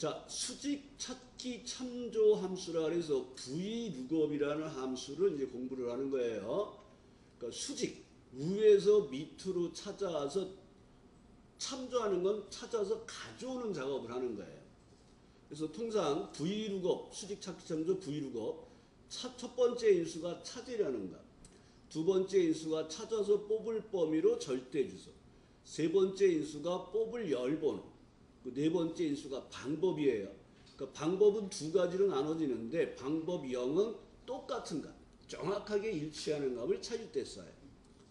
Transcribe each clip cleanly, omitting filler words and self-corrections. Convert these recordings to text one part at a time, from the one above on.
자, 수직 찾기 참조 함수라 그래서 vlookup이라는 함수를 이제 공부를 하는 거예요. 그러니까 수직, 위에서 밑으로 찾아서 참조하는 건 찾아서 가져오는 작업을 하는 거예요. 그래서 통상 vlookup, 수직 찾기 참조 vlookup, 첫 번째 인수가 찾으려는 것, 두 번째 인수가 찾아서 뽑을 범위로 절대 주소, 세 번째 인수가 뽑을 열번호, 네 번째 인수가 방법이에요. 그러니까 방법은 두 가지로 나눠지는데 방법 0은 똑같은 값, 정확하게 일치하는 값을 찾을 때 써요.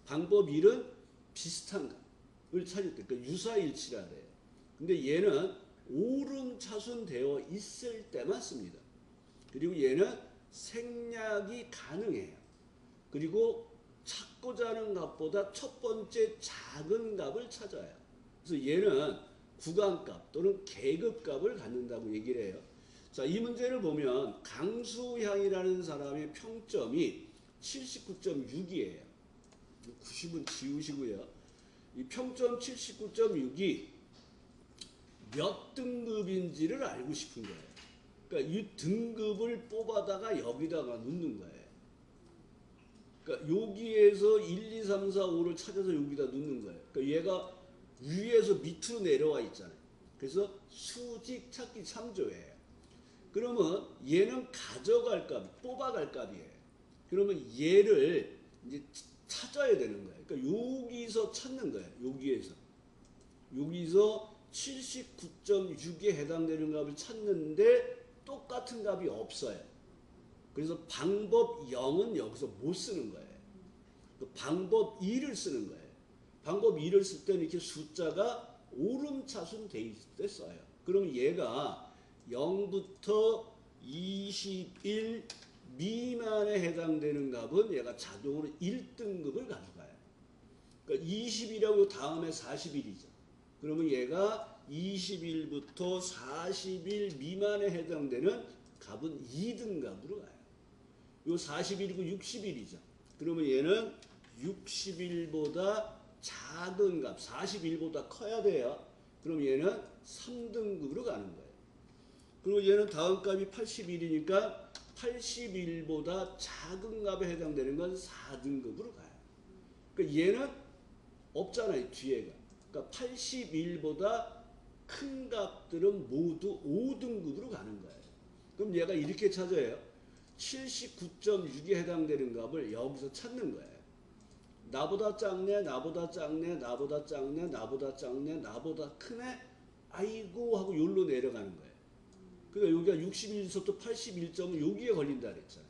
방법 1은 비슷한 값을 찾을 때, 그러니까 유사일치라 그래요. 근데 얘는 오름차순되어 있을 때만 씁니다. 그리고 얘는 생략이 가능해요. 그리고 찾고자 하는 값보다 첫 번째 작은 값을 찾아요. 그래서 얘는 구간값 또는 계급값을 갖는다고 얘기를 해요. 자, 이 문제를 보면 강수향이라는 사람의 평점이 79.6이에요. 90은 지우시고요. 이 평점 79.6이 몇 등급인지를 알고 싶은 거예요. 그러니까 이 등급을 뽑아다가 여기다가 넣는 거예요. 그러니까 여기에서 1, 2, 3, 4, 5를 찾아서 여기다 넣는 거예요. 그러니까 얘가 위에서 밑으로 내려와 있잖아요. 그래서 수직 찾기 참조예요. 그러면 얘는 가져갈 값, 뽑아갈 값이에요. 그러면 얘를 이제 찾아야 되는 거예요. 그러니까 여기서 찾는 거예요. 여기서 79.6에 해당되는 값을 찾는데 똑같은 값이 없어요. 그래서 방법 0은 여기서 못 쓰는 거예요. 방법 2를 쓰는 거예요. 방법 2를 쓸 때는 이렇게 숫자가 오름차순 돼 있을 때 써요. 그럼 얘가 0부터 21 미만에 해당되는 값은 얘가 자동으로 1등급을 가져가요. 그러니까 20이라고 다음에 41이죠. 그러면 얘가 21부터 41 미만에 해당되는 값은 2등급으로 가요. 요 41이고 61이죠. 그러면 얘는 61보다 작은 값, 41보다 커야 돼요. 그럼 얘는 3등급으로 가는 거예요. 그리고 얘는 다음 값이 81이니까 81보다 작은 값에 해당되는 건 4등급으로 가요. 그러니까 얘는 없잖아요, 뒤에가. 그러니까 81보다 큰 값들은 모두 5등급으로 가는 거예요. 그럼 얘가 이렇게 찾아요. 79.6에 해당되는 값을 여기서 찾는 거예요. 나보다 작네, 나보다 작네, 나보다 작네, 나보다 작네, 나보다 크네, 아이고 하고 여기로 내려가는 거예요. 그러니까 여기가 61에서부터 81점은 여기에 걸린다 그랬잖아요.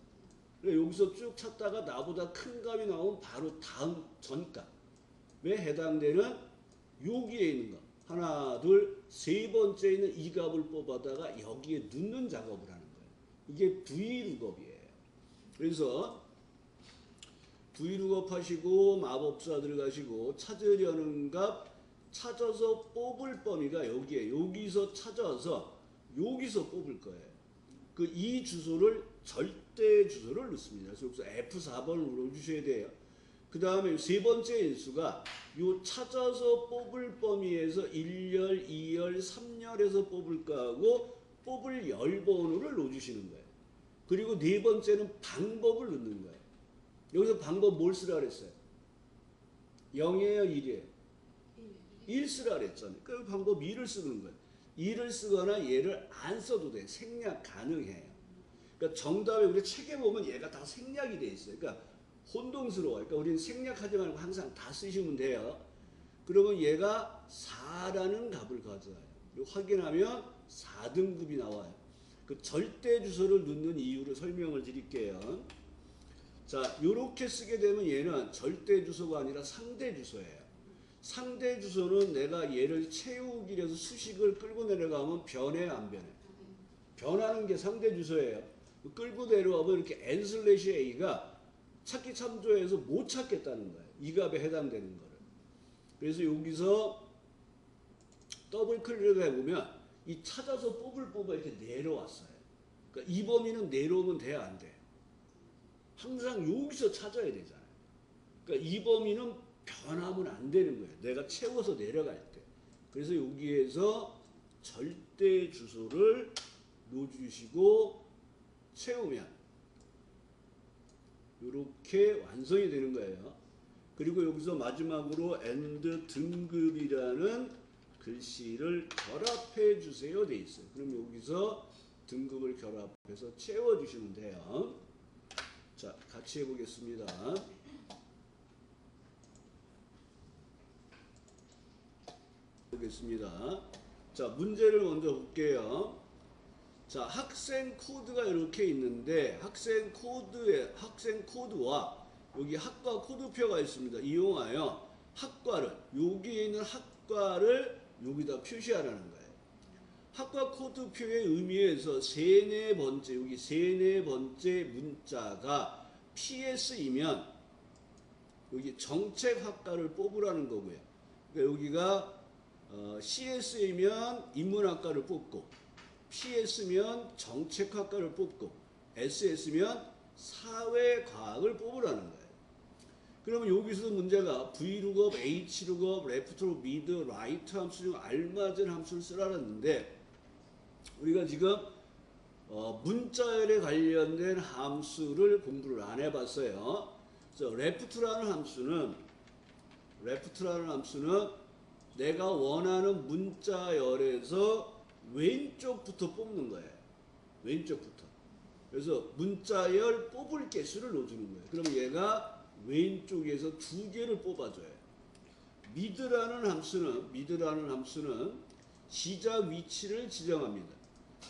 그러니까 여기서 쭉 찾다가 나보다 큰 값이 나오면 바로 다음 전값에 해당되는 여기에 있는 값. 하나, 둘, 세 번째 있는 이 값을 뽑아다가 여기에 넣는 작업을 하는 거예요. 이게 vlookup이에요. 그래서 vlookup 하시고 마법사 들어가시고 찾으려는 값 찾아서 뽑을 범위가 여기에 여기서 찾아서 여기서 뽑을 거예요. 그 이 주소를 절대 주소를 넣습니다. 그래서 여기서 F4번을 눌러주셔야 돼요. 그 다음에 세 번째 인수가 요 찾아서 뽑을 범위에서 1열, 2열, 3열에서 뽑을 거하고 뽑을 열번호를 넣어주시는 거예요. 그리고 네 번째는 방법을 넣는 거예요. 여기서 방법 뭘 쓰라 그랬어요? 0이에요, 1이에요? 1 쓰라 그랬잖아요. 그 방법 2를 쓰는 거예요. 2를 쓰거나 얘를 안 써도 돼. 생략 가능해요. 그러니까 정답에 우리 책에 보면 얘가 다 생략이 돼 있어요. 그러니까 혼동스러워요. 그러니까 우리는 생략하지 말고 항상 다 쓰시면 돼요. 그러면 얘가 4라는 값을 가져와요. 확인하면 4등급이 나와요. 그 절대 주소를 넣는 이유를 설명을 드릴게요. 자, 요렇게 쓰게 되면 얘는 절대 주소가 아니라 상대 주소예요. 상대 주소는 내가 얘를 채우기 위해서 수식을 끌고 내려가면 변해 안 변해? 변하는 게 상대 주소예요. 끌고 내려가면 이렇게 n/a가 찾기 참조해서 못 찾겠다는 거예요. 이 값에 해당되는 거를. 그래서 여기서 더블 클릭을 해보면 이 찾아서 뽑을 뽑아 이렇게 내려왔어요. 그러니까 이 범위는 내려오면 돼야 안 돼? 항상 여기서 찾아야 되잖아요. 그러니까 이 범위는 변하면 안 되는 거예요. 내가 채워서 내려갈 때. 그래서 여기에서 절대 절대 주소를 넣어주시고 채우면 이렇게 완성이 되는 거예요. 그리고 여기서 마지막으로 and 등급이라는 글씨를 결합해 주세요 돼 있어요. 그럼 여기서 등급을 결합해서 채워주시면 돼요. 자, 같이 해보겠습니다. 보겠습니다. 자, 문제를 먼저 볼게요. 자, 학생 코드가 이렇게 있는데 학생 코드와 여기 학과 코드표가 있습니다. 이용하여 학과를 여기에 있는 학과를 여기다 표시하라는 거예요. 학과 코드표의 의미에서 세네 번째 여기 세네 번째 문자가 PS이면 여기 정책학과를 뽑으라는 거고요. 그러니까 여기가 CS이면 인문학과를 뽑고 PS면 정책학과를 뽑고 SS면 사회과학을 뽑으라는 거예요. 그러면 여기서 문제가 VLOOKUP, HLOOKUP, left, mid, right 함수 중 알맞은 함수를 쓰라는데 우리가 지금 문자열에 관련된 함수를 공부를 안 해봤어요. 그래서 left라는 함수는 내가 원하는 문자열에서 왼쪽부터 뽑는 거예요. 왼쪽부터. 그래서 문자열 뽑을 개수를 넣어주는 거예요. 그러면 얘가 왼쪽에서 두 개를 뽑아줘요. mid라는 함수는 시작 위치를 지정합니다.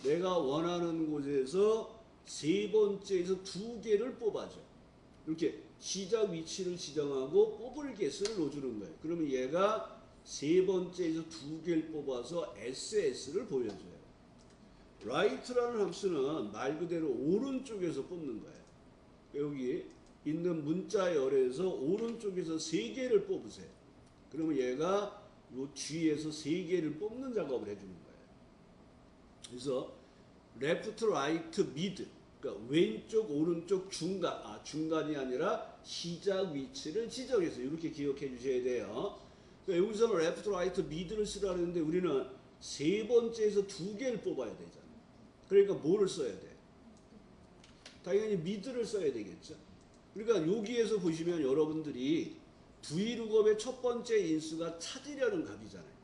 내가 원하는 곳에서 세 번째에서 두 개를 뽑아줘. 이렇게 시작 위치를 지정하고 뽑을 개수를 넣어주는 거예요. 그러면 얘가 세 번째에서 두 개를 뽑아서 SS를 보여줘요. right라는 함수는 말 그대로 오른쪽에서 뽑는 거예요. 여기 있는 문자열에서 오른쪽에서 세 개를 뽑으세요. 그러면 얘가 요 뒤에서 세 개를 뽑는 작업을 해주는 거예요. 그래서 left, right, mid, 그러니까 왼쪽, 오른쪽, 중간이 아니라 시작 위치를 지정해서 이렇게 기억해 주셔야 돼요. 그러니까 여기서는 left, right, mid를 쓰라는데 우리는 세 번째에서 두 개를 뽑아야 되잖아요. 그러니까 뭐를 써야 돼? 당연히 mid를 써야 되겠죠. 그러니까 여기에서 보시면 여러분들이 VLOOKUP의 첫 번째 인수가 찾으려는 값이잖아요.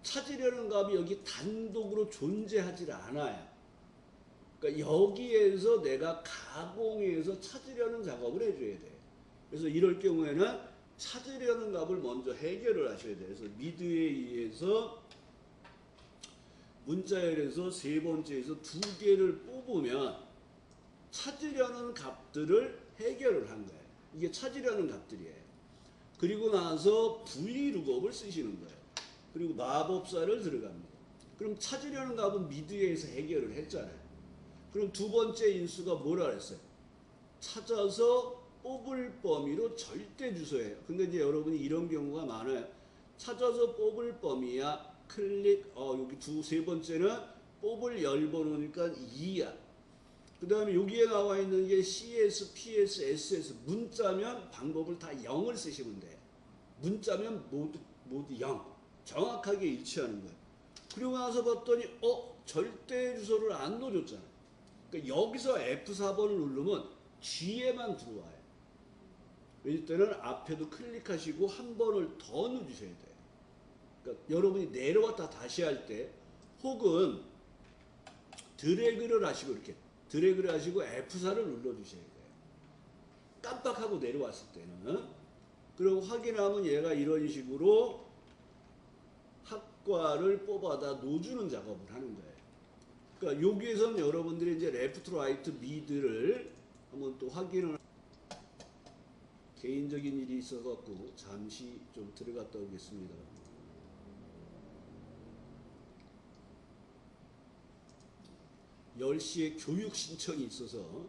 찾으려는 값이 여기 단독으로 존재하지 않아요. 그러니까 여기에서 내가 가공해서 찾으려는 작업을 해줘야 돼요. 그래서 이럴 경우에는 찾으려는 값을 먼저 해결을 하셔야 돼요. 그래서 미드에 의해서 문자열에서 세 번째에서 두 개를 뽑으면 찾으려는 값들을 해결을 한 거예요. 이게 찾으려는 값들이에요. 그리고 나서 VLOOKUP을 쓰시는 거예요. 그리고 마법사를 들어갑니다. 그럼 찾으려는 값은 미드에서 해결을 했잖아요. 그럼 두 번째 인수가 뭐라 그랬어요? 찾아서 뽑을 범위로 절대 주소예요. 근데 이제 여러분이 이런 경우가 많아요. 찾아서 뽑을 범위야. 클릭, 여기 세 번째는 뽑을 열 번호니까 2야. 그 다음에 여기에 나와 있는 게 CS, PS, SS. 문자면 방법을 다 0을 쓰시면 돼요. 문자면 모두 0. 정확하게 일치하는 거예요. 그리고 나서 봤더니 절대 주소를 안 넣어줬잖아요. 그러니까 여기서 F4번을 누르면 G에만 들어와요. 이때는 앞에도 클릭하시고 한 번을 더 넣어주셔야 돼요. 그러니까 여러분이 내려왔다 다시 할 때 혹은 드래그를 하시고 이렇게 드래그를 하시고 F4를 눌러주셔야 돼요. 깜빡하고 내려왔을 때는. 그리고 확인하면 얘가 이런 식으로 학과를 뽑아다 놓아주는 작업을 하는 거예요. 그러니까 여기에서는 여러분들이 이제 레프트, 라이트, 미드를 한번 또 확인을 개인적인 일이 있어갖고 잠시 좀 들어갔다 오겠습니다. (10시에) 교육 신청이 있어서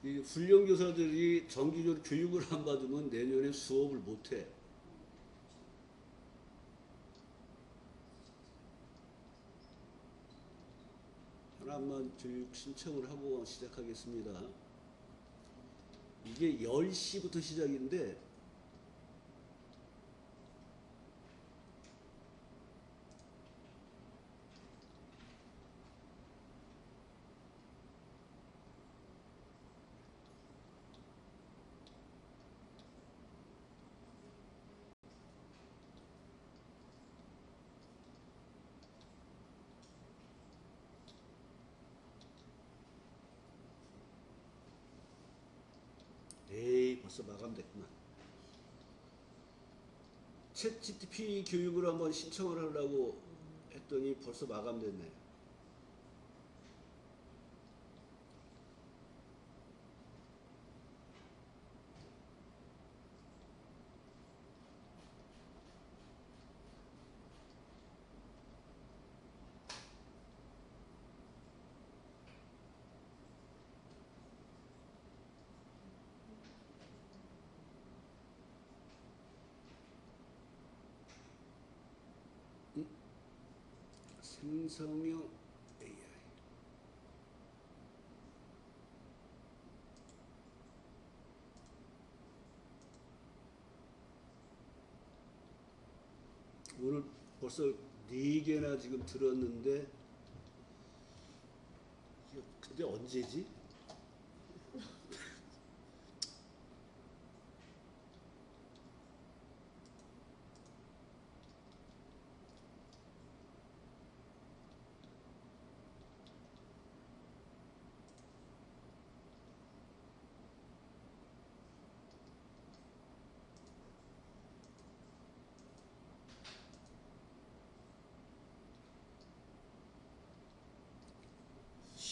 이 훈련 교사들이 정기적으로 교육을 안 받으면 내년에 수업을 못 해. 하나만 교육 신청을 하고 시작하겠습니다. 이게 10시부터 시작인데 에이 벌써 마감됐구만. 챗 GTP 교육을 한번 신청을 하려고 했더니 벌써 마감됐네. 생성형 AI. 오늘 벌써 4개나 지금 들었는데 근데 언제지?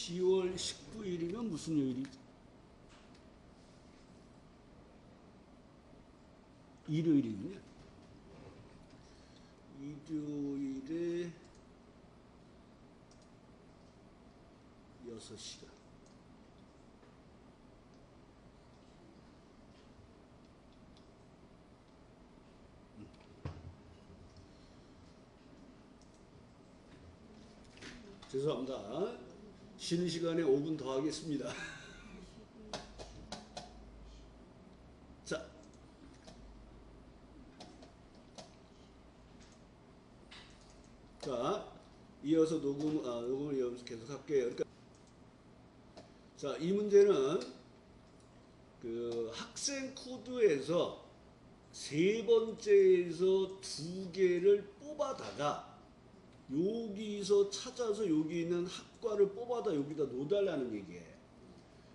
(10월 19일이면) 무슨 요일이지? 일요일이군요. 일요일에 6시간. 죄송합니다. 쉬는 시간에 5분 더 하겠습니다. 자, 이어서 녹음을 계속 할게요. 그러니까, 자, 이 문제는 그 학생 코드에서 세 번째에서 2개를 뽑아다가 여기서 찾아서 여기 있는 학과를 뽑아다 여기다 놓달라는 얘기예요.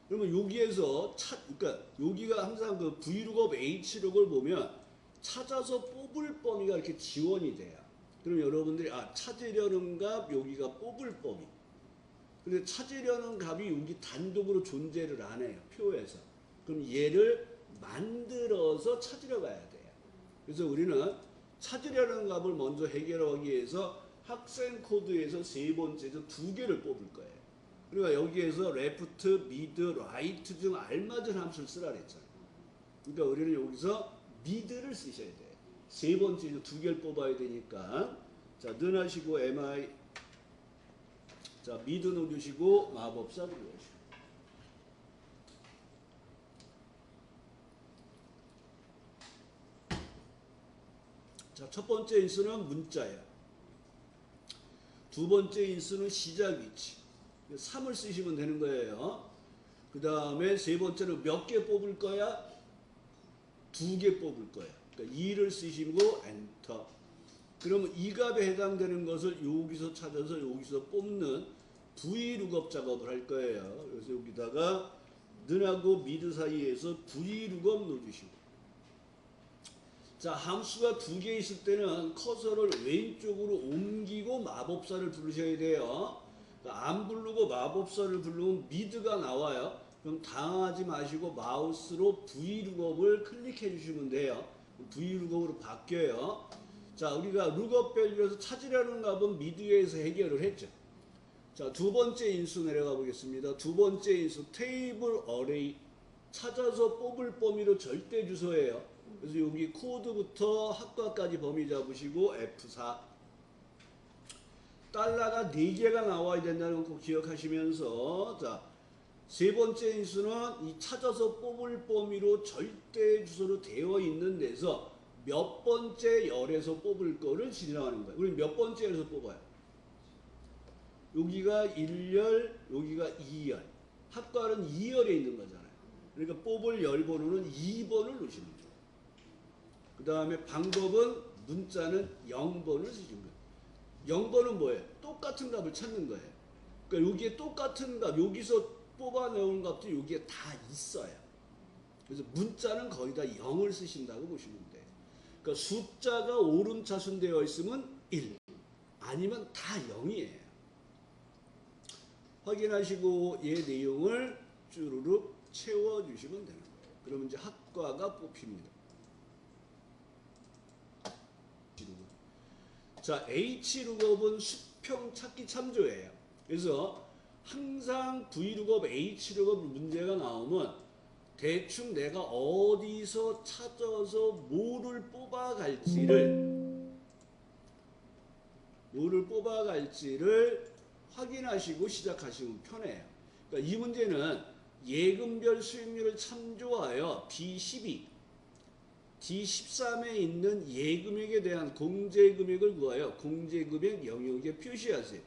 그러면 여기에서 그러니까 여기가 항상 그 Vlookup Hlook을 보면 찾아서 뽑을 범위가 이렇게 지원이 돼요. 그럼 여러분들이 찾으려는 값 여기가 뽑을 범위. 근데 찾으려는 값이 여기 단독으로 존재를 안 해요. 표에서. 그럼 얘를 만들어서 찾으러 가야 돼요. 그래서 우리는 찾으려는 값을 먼저 해결하기 위해서 학생 코드에서 세 번째에서 2개를 뽑을 거예요. 그러니까 여기에서 left, mid, right 중 알맞은 함수를 쓰라 그랬잖아요. 그러니까 우리는 여기서 mid를 쓰셔야 돼요. 세 번째에서 2개를 뽑아야 되니까 자, 능하시고 mi 자, mid 누르시고 마법사 누르시고 자, 첫 번째 인수는 문자예요. 두 번째 인수는 시작 위치. 3을 쓰시면 되는 거예요. 그 다음에 세 번째는 몇 개 뽑을 거야? 2개 뽑을 거야. 그러니까 2를 쓰시고 엔터. 그러면 이 값에 해당되는 것을 여기서 찾아서 여기서 뽑는 Vlookup 작업을 할 거예요. 그래서 여기다가 능하고 미드 사이에서 Vlookup 넣어주시고 자, 함수가 2개 있을 때는 커서를 왼쪽으로 옮기고 마법사를 부르셔야 돼요. 그러니까 안 부르고 마법사를 부르면 미드가 나와요. 그럼 당하지 마시고 마우스로 Vlookup을 클릭해 주시면 돼요. Vlookup으로 바뀌어요. 자, 우리가 lookup value에서 찾으려는 값은 미드에서 해결을 했죠. 자, 두 번째 인수 내려가 보겠습니다. 두 번째 인수 테이블 어레이 찾아서 뽑을 범위로 절대 주소예요. 그래서 여기 코드부터 학과까지 범위 잡으시고 F4. 달러가 4개가 나와야 된다는 거 꼭 기억하시면서, 자, 세 번째 인수는 이 찾아서 뽑을 범위로 절대 주소로 되어 있는 데서 몇 번째 열에서 뽑을 거를 지정하는 거예요. 우리 몇 번째 열에서 뽑아요? 여기가 1열, 여기가 2열. 학과는 2열에 있는 거잖아요. 그러니까 뽑을 열 번호는 2번을 넣으시는 거예요. 그 다음에 방법은 문자는 0번을 쓰시는 거예요. 0번은 뭐예요? 똑같은 값을 찾는 거예요. 그러니까 여기에 똑같은 값, 여기서 뽑아내온 값도 여기에 다 있어요. 그래서 문자는 거의 다 0을 쓰신다고 보시면 돼요. 그러니까 숫자가 오름차순되어 있으면 1, 아니면 다 0이에요. 확인하시고 얘 내용을 쭈루룩 채워주시면 되는 거예요. 그러면 이제 학과가 뽑힙니다. 자, H룩업은 수평 찾기 참조예요. 그래서 항상 V룩업, H룩업 문제가 나오면 대충 내가 어디서 찾아서 뭐를 뽑아갈지를 확인하시고 시작하시면 편해요. 그러니까 이 문제는 예금별 수익률을 참조하여 B12, D13에 있는 예금액에 대한 공제금액을 구하여 공제금액 영역에 표시하세요.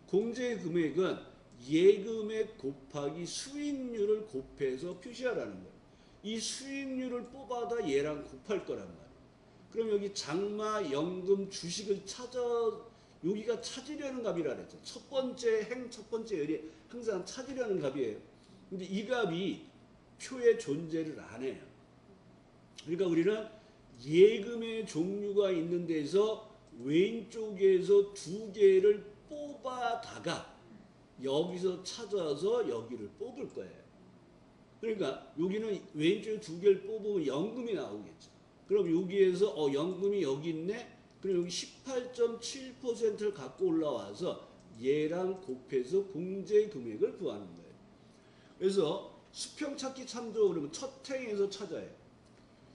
공제금액은 예금액 곱하기 수익률을 곱해서 표시하라는 거예요. 이 수익률을 뽑아다 얘랑 곱할 거란 말이에요. 그럼 여기 장마, 연금, 주식을 여기가 찾으려는 값이라 그랬죠. 첫 번째 열이 항상 찾으려는 값이에요. 근데 이 값이 표에 존재를 안 해요. 그러니까 우리는 예금의 종류가 있는 데서 왼쪽에서 2개를 뽑아다가 여기서 찾아서 여기를 뽑을 거예요. 그러니까 여기는 왼쪽에 2개를 뽑으면 연금이 나오겠죠. 그럼 여기에서 연금이 여기 있네? 그럼 여기 18.7%를 갖고 올라와서 얘랑 곱해서 공제 금액을 구하는 거예요. 그래서 수평 찾기 참조 그러면 첫 행에서 찾아요.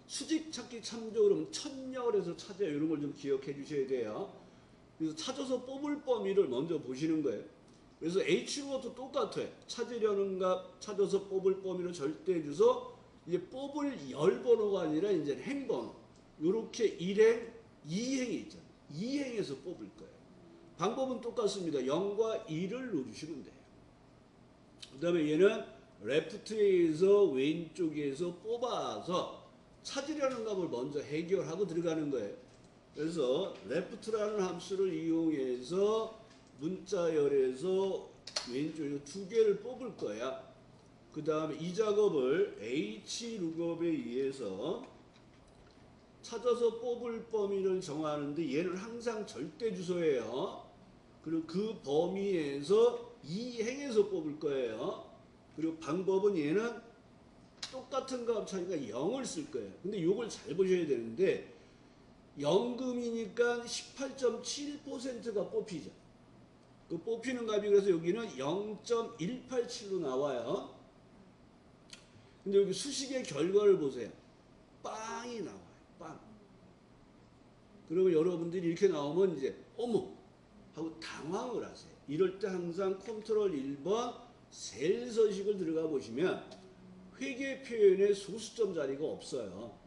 수직 찾기 참조 그러면 첫 열에서 찾아요. 이런 걸 좀 기억해 주셔야 돼요. 그래서 찾아서 뽑을 범위를 먼저 보시는 거예요. 그래서 H로도 똑같아요. 찾으려는 값 찾아서 뽑을 범위로 절대 주소. 이제 뽑을 열 번호가 아니라 이제 행번호. 이렇게 1행, 2행이 있잖아요. 2행에서 뽑을 거예요. 방법은 똑같습니다. 0과 2를 넣어주시면 돼요. 그 다음에 얘는 레프트에서 왼쪽에서 뽑아서 찾으려는 값을 먼저 해결하고 들어가는 거예요. 그래서 레프트라는 함수를 이용해서 문자열에서 왼쪽에 2개를 뽑을 거야. 그 다음에 이 작업을 H룩업에 의해서 찾아서 뽑을 범위를 정하는데 얘는 항상 절대 주소예요. 그리고 그 범위에서 이 행에서 뽑을 거예요. 그리고 방법은 얘는 똑같은 값 차니까 0을 쓸 거예요. 근데 이걸 잘 보셔야 되는데 연금이니까 18.7%가 뽑히죠. 그 뽑히는 값이 그래서 여기는 0.187로 나와요. 근데 여기 수식의 결과를 보세요. 빵이 나와요. 빵. 그러면 여러분들이 이렇게 나오면 이제 어머 하고 당황을 하세요. 이럴 때 항상 컨트롤 1번 셀 서식을 들어가 보시면 회계 표현에 소수점 자리가 없어요.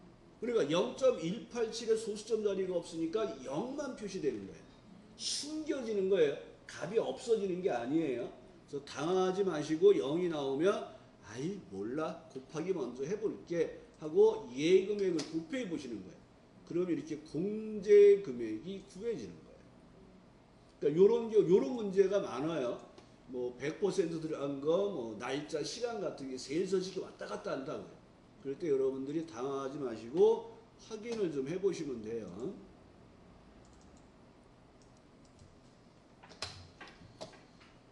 그러니까 0.187에 소수점 자리가 없으니까 0만 표시되는 거예요. 숨겨지는 거예요. 값이 없어지는 게 아니에요. 그래서 당황하지 마시고 0이 나오면 아이 몰라 곱하기 먼저 해볼게 하고 예금액을 곱해 보시는 거예요. 그러면 이렇게 공제 금액이 구해지는 거예요. 그러니까 요런 문제가 많아요. 뭐 100% 들어간 거, 뭐 날짜, 시간 같은 게 셀서식이 왔다 갔다 한다고요. 그럴 때 여러분들이 당황하지 마시고 확인을 좀 해보시면 돼요.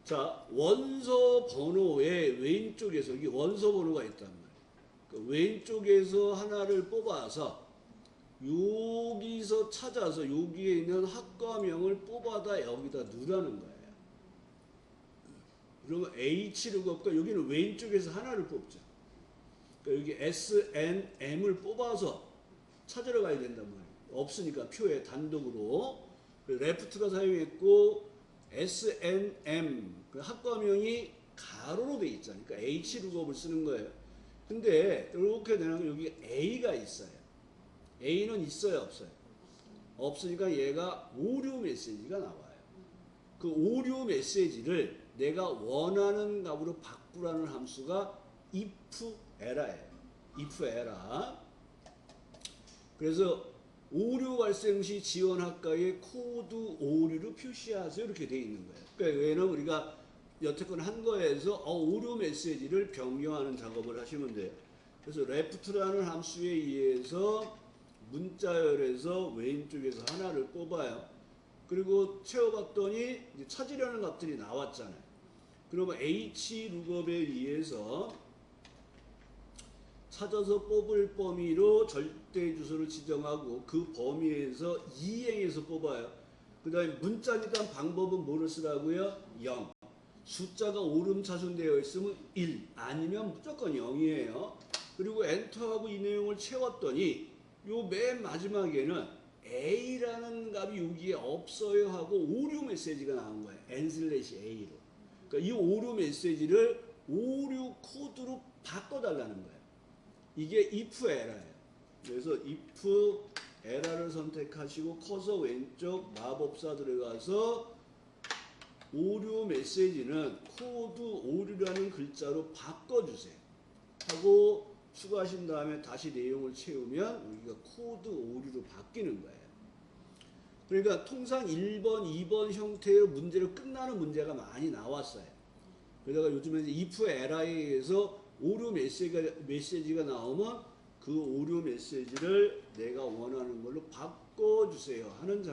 자, 원서 번호의 왼쪽에서 여기 원서 번호가 있단 말이에요. 그 왼쪽에서 하나를 뽑아서 여기서 찾아서 여기에 있는 학과명을 뽑아다 여기다 넣으라는 거예요. 그러면 H룩업과 여기는 왼쪽에서 하나를 뽑죠. 그러니까 여기 S, N, M을 뽑아서 찾으러 가야 된단 말이에요. 없으니까 표에 단독으로. 레프트가 사용했고 S, N, M 그 학과명이 가로로 돼 있잖아요. 그러니까 H 룩업을 쓰는 거예요. 근데 이렇게 되면 여기 A가 있어요. A는 있어요, 없어요? 없으니까 얘가 오류 메시지가 나와요. 그 오류 메시지를 내가 원하는 값으로 바꾸라는 함수가 if error예요. if error. 그래서 오류 발생 시 지원 학과에 코드 오류를 표시하세요. 이렇게 돼 있는 거예요. 그러니까 얘는 우리가 여태껏 한 거에서 오류 메시지를 변경하는 작업을 하시면 돼요. 그래서 left라는 함수에 의해서 문자열에서 왼쪽에서 하나를 뽑아요. 그리고 채워봤더니 이제 찾으려는 값들이 나왔잖아요. 그러면 H 룩업에 의해서 찾아서 뽑을 범위로 절대 주소를 지정하고 그 범위에서 이행해서 뽑아요. 그 다음에 문자니까 방법은 뭐를 쓰라고요? 0. 숫자가 오름차순되어 있으면 1 아니면 무조건 0이에요. 그리고 엔터하고 이 내용을 채웠더니 요 맨 마지막에는 A라는 값이 여기에 없어요 하고 오류 메시지가 나온 거예요. n/A로. 그러니까 이 오류 메시지를 오류 코드로 바꿔달라는 거예요. 이게 if error예요. 그래서 if error를 선택하시고 커서 왼쪽 마법사 들어가서 오류 메시지는 코드 오류라는 글자로 바꿔주세요. 하고 추가하신 다음에 다시 내용을 채우면 여기가 코드 오류로 바뀌는 거예요. 그러니까 통상 1번, 2번 형태의 문제로 끝나는 문제가 많이 나왔어요. 그러다가 요즘에 if error에 의해서 오류 메시지가 나오면 그 오류 메시지를 내가 원하는 걸로 바꿔주세요 하는 작업.